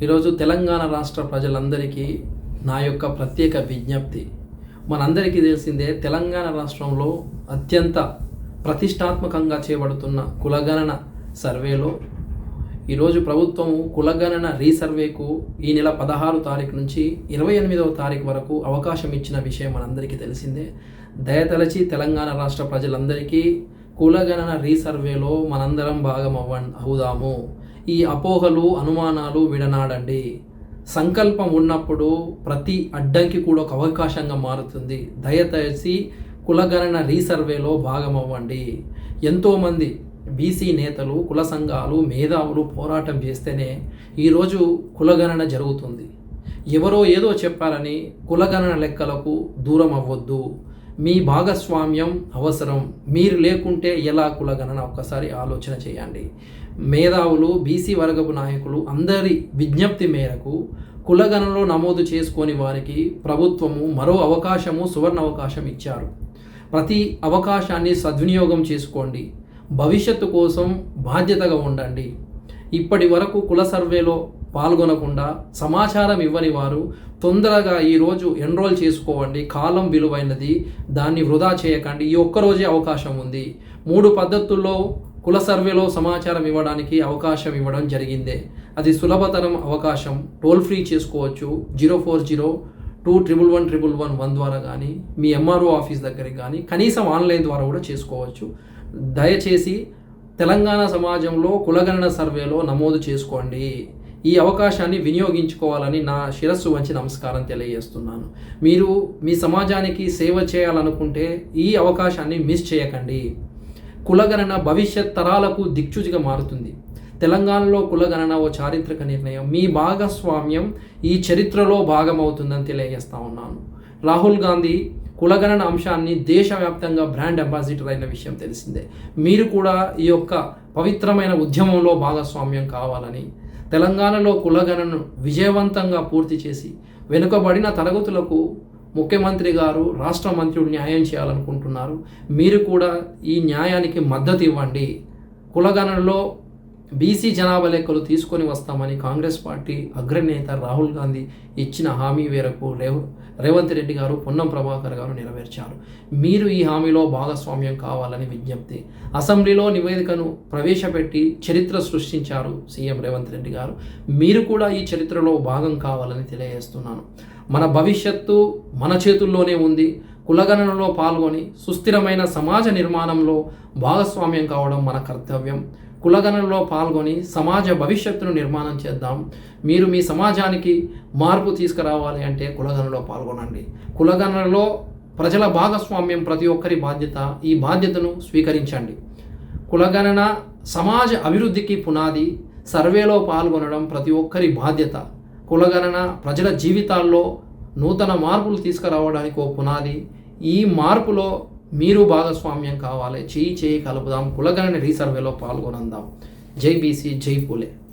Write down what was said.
ఈరోజు తెలంగాణ రాష్ట్ర ప్రజలందరికీ నా యొక్క ప్రత్యేక విజ్ఞప్తి. మనందరికీ తెలిసిందే, తెలంగాణ రాష్ట్రంలో అత్యంత ప్రతిష్టాత్మకంగా చేపడుతున్న కులగణన సర్వేలో ఈరోజు ప్రభుత్వం కులగణన రీసర్వేకు ఈ నెల 16 తారీఖు నుంచి 28వ తారీఖు వరకు అవకాశం ఇచ్చిన విషయం మనందరికీ తెలిసిందే. దయతలచి తెలంగాణ రాష్ట్ర ప్రజలందరికీ కులగణన రీసర్వేలో మనందరం అవుదాము. ఈ అపోహలు, అనుమానాలు విడనాడండి. సంకల్పం ఉన్నప్పుడు ప్రతి అడ్డంకి కూడా ఒక అవకాశంగా మారుతుంది. దయచేసి కులగణన రీసర్వేలో భాగమవ్వండి. ఎంతోమంది బీసీ నేతలు, కుల సంఘాలు, మేధావులు పోరాటం చేస్తేనే ఈరోజు కులగణన జరుగుతుంది. ఎవరో ఏదో చెప్పారని కులగణన లెక్కలకు దూరం అవ్వద్దు. మీ భాగస్వామ్యం అవసరం. మీరు లేకుంటే ఎలా కులగణన? ఒక్కసారి ఆలోచన చేయండి. మేధావులు, బీసీ వర్గపు నాయకులు అందరి విజ్ఞప్తి మేరకు కులగణనలో నమోదు చేసుకొని వారికి ప్రభుత్వము మరో సువర్ణ అవకాశం ఇచ్చారు. ప్రతి అవకాశాన్ని సద్వినియోగం చేసుకోండి. భవిష్యత్తు కోసం బాధ్యతగా ఉండండి. ఇప్పటి వరకు కుల సర్వేలో పాల్గొనకుండా సమాచారం ఇవ్వని వారు తొందరగా ఈరోజు ఎన్రోల్ చేసుకోండి. కాలం విలువైనది, దాన్ని వృధా చేయకండి. ఈ ఒక్కరోజే అవకాశం ఉంది. 3 పద్ధతుల్లో కుల సర్వేలో సమాచారం ఇవ్వడానికి అవకాశం ఇవ్వడం జరిగిందే. అది సులభతరం అవకాశం. టోల్ ఫ్రీ చేసుకోవచ్చు. 040211111 ద్వారా కానీ, మీ ఎంఆర్ఓ ఆఫీస్ దగ్గరికి కానీ, కనీసం ఆన్లైన్ ద్వారా కూడా చేసుకోవచ్చు. దయచేసి తెలంగాణ సమాజంలో కులగణన సర్వేలో నమోదు చేసుకోండి. ఈ అవకాశాన్ని వినియోగించుకోవాలని నా శిరస్సు వంచి నమస్కారం తెలియజేస్తున్నాను. మీరు మీ సమాజానికి సేవ చేయాలనుకుంటే ఈ అవకాశాన్ని మిస్ చేయకండి. కులగణన భవిష్యత్ తరాలకు దిక్సూచిగా మారుతుంది. తెలంగాణలో కులగణన ఓ చారిత్రక నిర్ణయం. మీ భాగస్వామ్యం ఈ చరిత్రలో భాగమవుతుందని తెలియజేస్తా ఉన్నాను. రాహుల్ గాంధీ కులగణన అంశాన్ని దేశవ్యాప్తంగా బ్రాండ్ అంబాసిడర్ అయిన విషయం తెలిసిందే. మీరు కూడా ఈ యొక్క పవిత్రమైన ఉద్యమంలో భాగస్వామ్యం కావాలని, తెలంగాణలో కులగణనను విజయవంతంగా పూర్తి చేసి వెనుకబడిన తరగతులకు ముఖ్యమంత్రి గారు, రాష్ట్ర మంత్రులు న్యాయం చేయాలనుకుంటున్నారు. మీరు కూడా ఈ న్యాయానికి మద్దతు ఇవ్వండి. కులగణనలో బీసీ జనాభా లెక్కలు తీసుకొని వస్తామని కాంగ్రెస్ పార్టీ అగ్రనేత రాహుల్ గాంధీ ఇచ్చిన హామీ మేరకు రేవంత్ రెడ్డి గారు, పొన్నం ప్రభాకర్ గారు నెరవేర్చారు. మీరు ఈ హామీలో భాగస్వామ్యం కావాలని విజ్ఞప్తి. అసెంబ్లీలో నివేదికను ప్రవేశపెట్టి చరిత్ర సృష్టించారు సీఎం రేవంత్ రెడ్డి గారు. మీరు కూడా ఈ చరిత్రలో భాగం కావాలని తెలియజేస్తున్నాను. మన భవిష్యత్తు మన చేతుల్లోనే ఉంది. కులగణనలో పాల్గొని సుస్థిరమైన సమాజ నిర్మాణంలో భాగస్వామ్యం కావడం మన కర్తవ్యం. కులగణనలో పాల్గొని సమాజ భవిష్యత్తును నిర్మాణం చేద్దాం. మీరు మీ సమాజానికి మార్పు తీసుకురావాలి అంటే కులగణనలో పాల్గొనండి. కులగణనలో ప్రజల భాగస్వామ్యం ప్రతి ఒక్కరి బాధ్యత. ఈ బాధ్యతను స్వీకరించండి. కులగణన సమాజ అభివృద్ధికి పునాది. సర్వేలో పాల్గొనడం ప్రతి ఒక్కరి బాధ్యత. కులగణన ప్రజల జీవితాల్లో నూతన మార్పులు తీసుకురావడానికి ఓ పునాది. ఈ మార్పులో మీరు భాగస్వామ్యం కావాలి. చేయి కలుపుదాం. కులగణన రీసర్వేలో పాల్గొనందాం. జై బీసీ, జై పూలే.